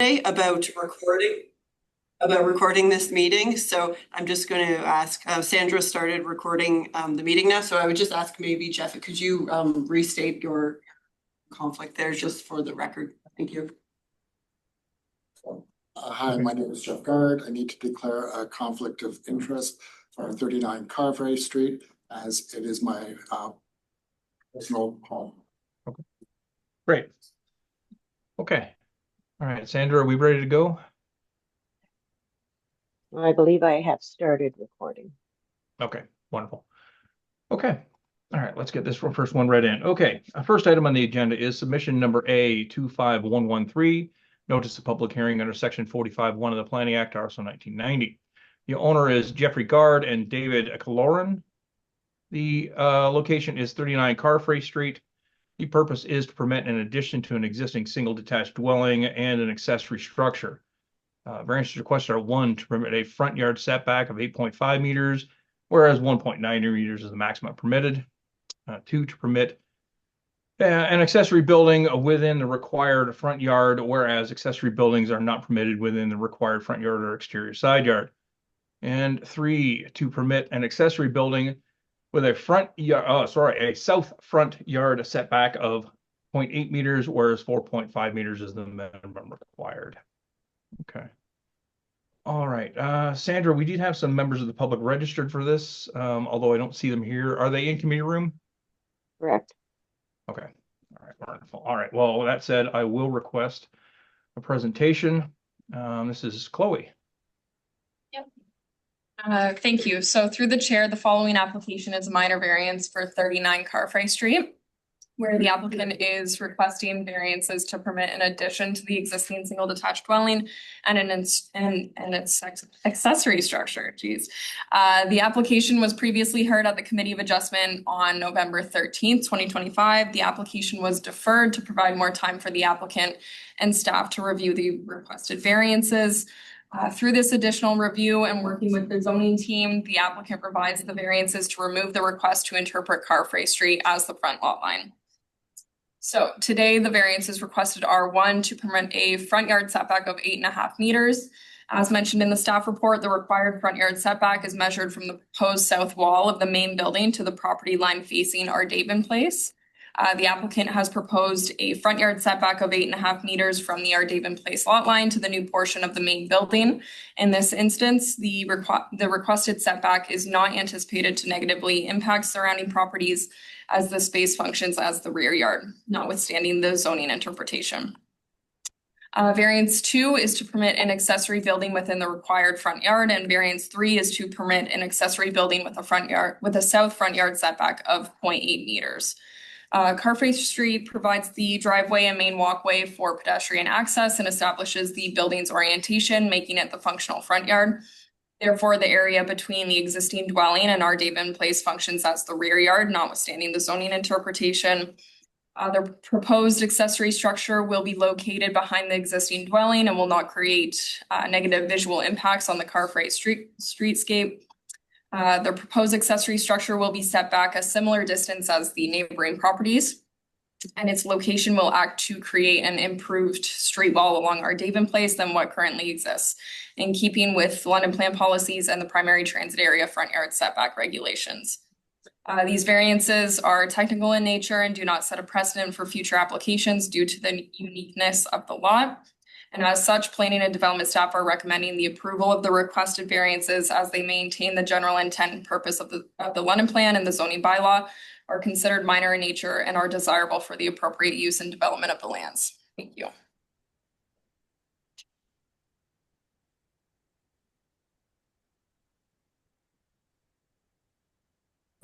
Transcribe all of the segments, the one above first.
today about recording this meeting. So I'm just going to ask, Sandra started recording the meeting now. So I would just ask maybe, Jeff, could you restate your conflict there just for the record? Thank you. Hi, my name is Jeff Gard. I need to declare a conflict of interest for 39 Carfrae Street, as it is my personal home. Okay. Great. Okay. All right, Sandra, are we ready to go? I believe I have started recording. Okay, wonderful. Okay. All right, let's get this first one right in. Okay, first item on the agenda is submission number A25113, notice of public hearing under section 45(1) of the Planning Act, also 1990. The owner is Jeffrey Gard and David Caloran. The location is 39 Carfrae Street. The purpose is to permit an addition to an existing single detached dwelling and an accessory structure. Variances requested are 1, to permit a front yard setback of 8.5 meters, whereas 1.9 meters is the maximum permitted. 2, to permit an accessory building within the required front yard, whereas accessory buildings are not permitted within the required front yard or exterior side yard. And 3, to permit an accessory building with a south front yard setback of 0.8 meters, whereas 4.5 meters is the minimum required. Okay. All right. Sandra, we did have some members of the public registered for this, although I don't see them here. Are they in committee room? Correct. Okay. All right. Wonderful. All right. Well, with that said, I will request a presentation. This is Chloe. Yep. Thank you. So through the chair, the following application is a minor variance for 39 Carfrae Street, where the applicant is requesting variances to permit an addition to the existing single detached dwelling and its accessory structure. The application was previously heard at the Committee of Adjustment on November 13th, 2025. The application was deferred to provide more time for the applicant and staff to review the requested variances. Through this additional review and working with the zoning team, the applicant revised the variances to remove the request to interpret Carfrae Street as the front lot line. So today the variances requested are 1, to permit a front yard setback of 8.5 meters. As mentioned in the staff report, the required front yard setback is measured from the proposed south wall of the main building to the property line facing Ardavin Place. The applicant has proposed a front yard setback of 8.5 meters from the Ardavin Place lot line to the new portion of the main building. In this instance, the requested setback is not anticipated to negatively impact surrounding properties, as the space functions as the rear yard, notwithstanding the zoning interpretation. Variance 2 is to permit an accessory building within the required front yard, and variance 3 is to permit an accessory building with a south front yard setback of 0.8 meters. Carfrae Street provides the driveway and main walkway for pedestrian access and establishes the building's orientation, making it the functional front yard. Therefore, the area between the existing dwelling and Ardavin Place functions as the rear yard, notwithstanding the zoning interpretation. The proposed accessory structure will be located behind the existing dwelling and will not create negative visual impacts on the Carfrae streetscape. The proposed accessory structure will be set back a similar distance as the neighboring properties, and its location will act to create an improved street wall along Ardavin Place than what currently exists, in keeping with London Plan policies and the primary transit area front yard setback regulations. These variances are technical in nature and do not set a precedent for future applications due to the uniqueness of the lot. And as such, planning and development staff are recommending the approval of the requested variances, as they maintain the general intent and purpose of the London Plan and the zoning bylaw, are considered minor in nature, and are desirable for the appropriate use and development of the lands. Thank you.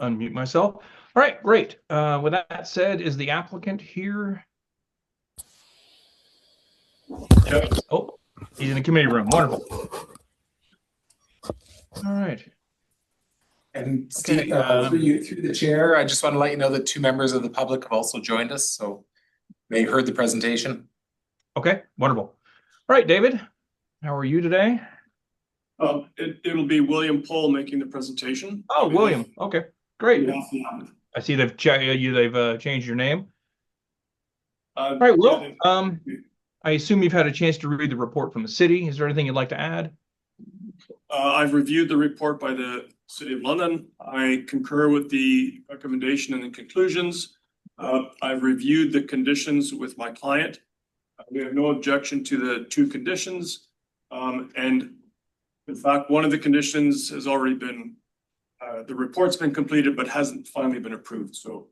Unmute myself. All right, great. With that said, is the applicant here? Yep. Oh, he's in the committee room. Wonderful. All right. And Steve, through the chair, I just want to let you know that 2 members of the public have also joined us, so may have heard the presentation. Okay, wonderful. All right, David, how are you today? It'll be William Pohl making the presentation. Oh, William. Okay, great. I see they've changed your name. All right, Will. I assume you've had a chance to read the report from the city. Is there anything you'd like to add? I've reviewed the report by the City of London. I concur with the recommendation and the conclusions. I've reviewed the conditions with my client. We have no objection to the 2 conditions. And in fact, one of the conditions has already been, the report's been completed, but hasn't finally been approved. So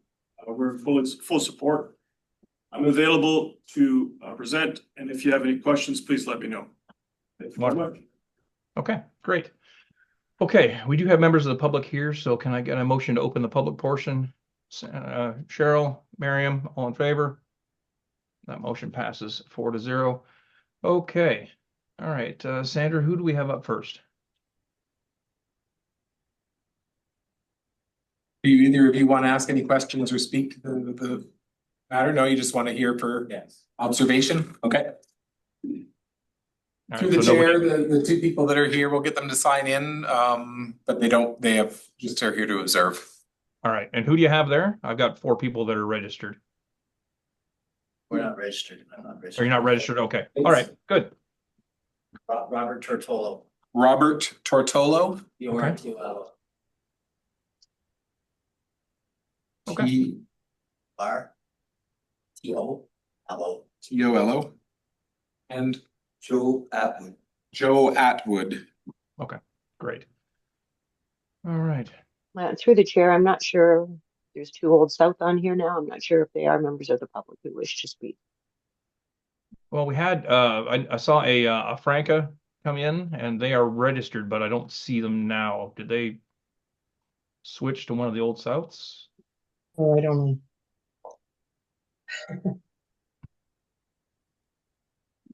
we're full support. I'm available to present, and if you have any questions, please let me know. Thank you very much. Okay, great. Okay, we do have members of the public here, so can I get a motion to open the public portion? Cheryl, Miriam, all in favor? That motion passes 4-0. Okay, all right, Sandra, who do we have up first? Do either of you want to ask any questions or speak to the matter? No, you just want to hear for observation? Okay. All Through right, the so chair, nobody- the 2 people that are here, we'll get them to sign in, but they have just are here to observe. All right, and who do you have there? I've got 4 people that are registered. We're not registered. I'm not Are registered. you not registered? Okay, all right, good. Robert Tortolo. Robert Tortolo. Tortolo. Okay. T-R. T-O-L-O. T-O-L-O. And Joe Atwood. Joe Atwood. Great. All right. Through the chair, I'm not sure, there's 2 Old South on here now. I'm not sure if they are members of the public who wish to speak. Well, we had I saw a Franca come in and they are registered, but I don't see them now. Did they switch to one of the Old Souths? Oh, I don't know.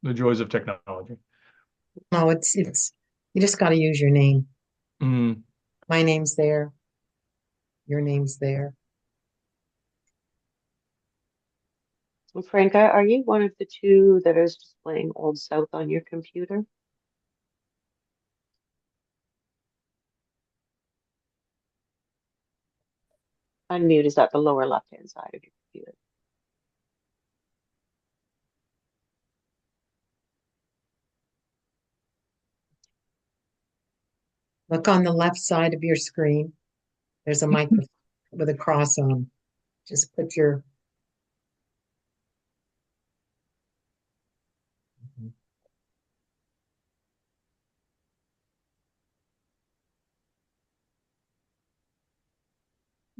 The joys of technology. No, it's, you just gotta use your name. Mm, My name's there. Your name's there. Well, Franca, are you one of the 2 that is displaying Old South on your computer? Unmute is at the lower left-hand side of your computer. Look on the left side of your screen. There's a microphone with a cross on. Just put your.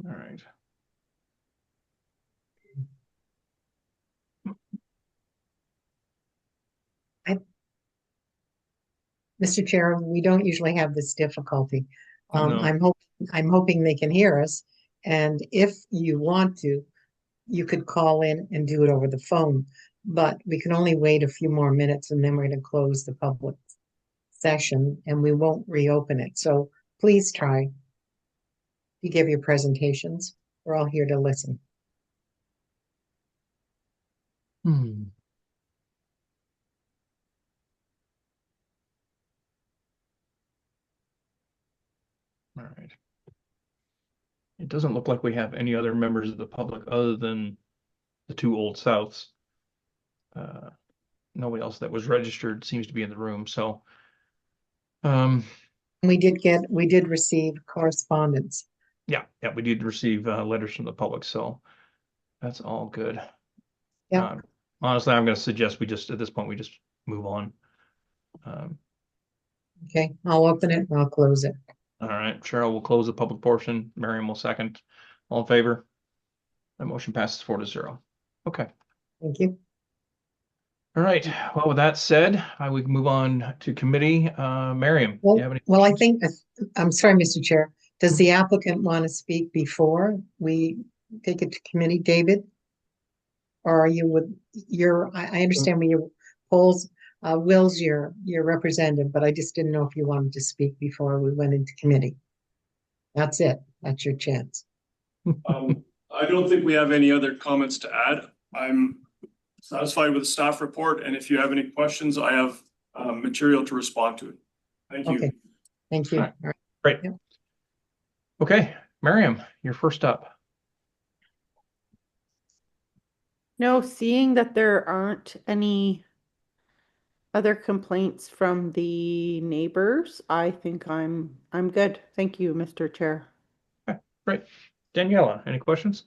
all right. Mr. Chair, we don't usually have this difficulty. No. I'm hoping they can hear us. And if you want to, you could call in and do it over the phone. But we can only wait a few more minutes and then we're going to close the public session and we won't reopen it. So please try to give your presentations. We're all here to listen. Hmm. All right. It doesn't look like we have any other members of the public other than the 2 Old Souths. Nobody else that was registered seems to be in the room. So, We did receive correspondence. yeah, we did receive letters from the public, so that's all good. Yeah. Honestly, I'm going to suggest at this point, we just move on. Okay, I'll open it and I'll close it. All right, Cheryl will close the public portion. Miriam will second. All in favor? That motion passes 4-0. Okay. Thank you. All right. Well, with that said, we can move on to committee. Miriam, do you have any? Well, I think, I'm sorry, Mr. Chair. Does the applicant want to speak before we take it to committee, David? Or are you with I understand with your polls, Will's your representative, but I just didn't know if you wanted to speak before we went into committee. That's it. That's your chance. I don't think we have any other comments to add. I'm satisfied with the staff report, and if you have any questions, I have material to respond to it. Thank you. Okay. Thank you. All right. All right. Great. Yep. Okay, Miriam, you're first up. No, seeing that there aren't any other complaints from the neighbors, I think I'm good. Thank you, Mr. Chair. Great. Daniela, any questions?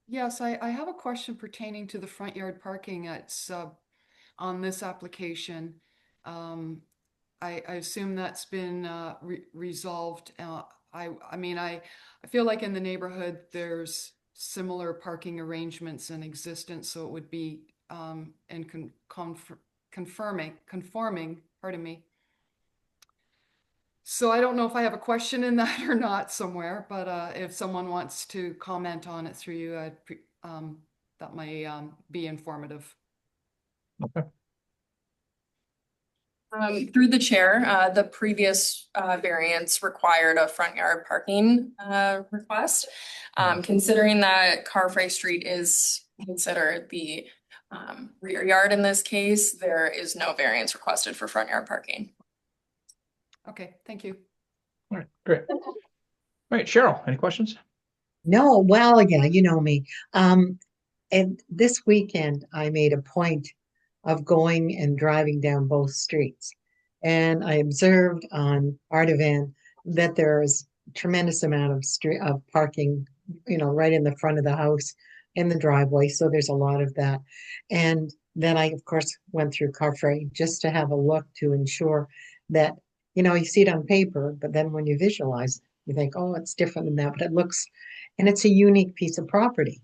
Yes, I have a question pertaining to the front yard parking at on this application. I assume that's been resolved. I mean, I feel like in the neighborhood, there's similar parking arrangements in existence, so it would be conforming, pardon me. So I don't know if I have a question in that or not somewhere, but if someone wants to comment on it through you, that might be informative. Okay. Through the chair, the previous variance required a front yard parking request. Considering that Carfrey Street is considered the rear yard in this case, there is no variance requested for front yard parking. Okay, thank you. All right, great. All right, Cheryl, any questions? No, well, yeah, you know me. And this weekend I made a point of going and driving down both streets. And I observed on Artavan that there's a tremendous amount of parking, right in the front of the house in the driveway. So there's a lot of that. And then I, of course, went through Carfrey just to have a look to ensure that, you see it on paper, but then when you visualize, you think, oh, it's different than that, but it looks, and it's a unique piece of property.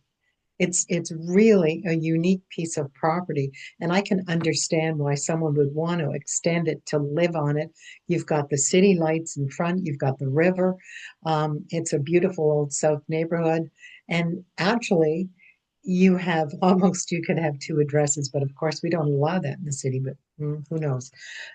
It's really a unique piece of property, and I can understand why someone would want to extend it to live on it. You've got the city lights in front, you've got the river. It's a beautiful old South neighborhood, and actually, you could have two addresses, but of course we don't allow that in the city, but who knows?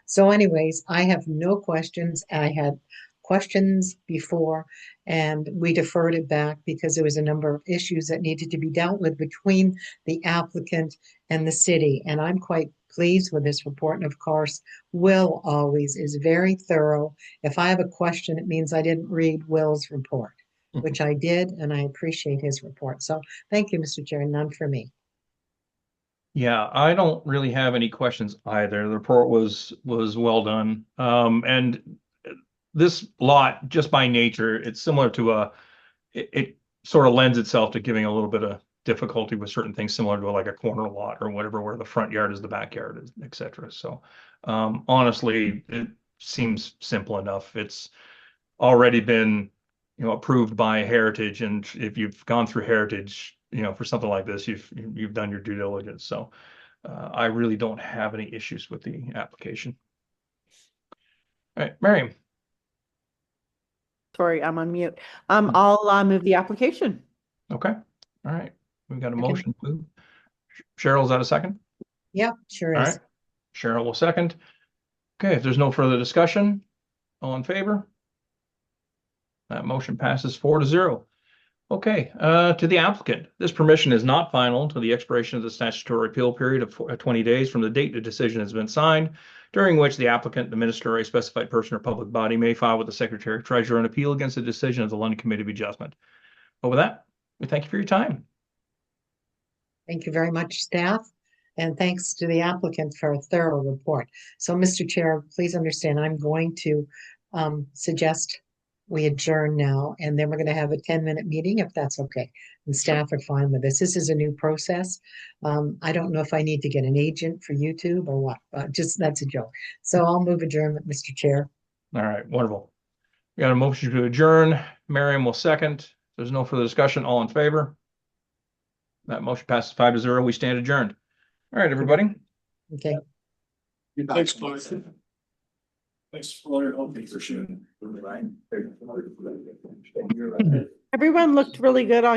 So anyways, I have no questions. I had questions before and we deferred it back because there was a number of issues that needed to be dealt with between the applicant and the city. And I'm quite pleased with this report. And of course, Will always is very thorough. If I have a question, it means I didn't read Will's report, which I did, and I appreciate his report. So thank you, Mr. Chair. None for me. Yeah, I don't really have any questions either. The report was well done. And this lot, just by nature, it's similar to it sort of lends itself to giving a little bit of difficulty with certain things, similar to like a corner lot or whatever, where the front yard is the backyard, et cetera. So honestly, it seems simple enough. It's already been approved by Heritage, and if you've gone through Heritage, for something like this, you've done your due diligence. So I really don't have any issues with the application. All right, Miriam. Sorry, I'm on mute. I'll move the application. Okay. All right. We've got a motion. Cheryl, is that a second? Yep, sure is. All right. Cheryl will second. Okay, if there's no further discussion, all in favor? That motion passes 4-0. Okay, to the applicant. This permission is not final until the expiration of the statutory appeal period of 20 days from the date the decision has been signed, during which the applicant, the minister, or a specified person or public body may file with the Secretary Treasurer an appeal against the decision of the London Committee of Adjustment. But with that, we thank you for your time. Thank you very much, staff. And thanks to the applicant for a thorough report. So, Mr. Chair, please understand, I'm going to suggest we adjourn now, and then we're going to have a 10-minute meeting if that's okay. And staff are fine with this. This is a new process. I don't know if I need to get an agent for YouTube or what, just that's a joke. So I'll move adjournment, Mr. Chair. All right, wonderful. We got a motion to adjourn. Miriam will second. There's no further discussion. All in favor? That motion passes 5-0. We stand adjourned. All right, everybody. Okay. Thanks, Clive. Thanks for all your help. For sure. Everyone looked really good on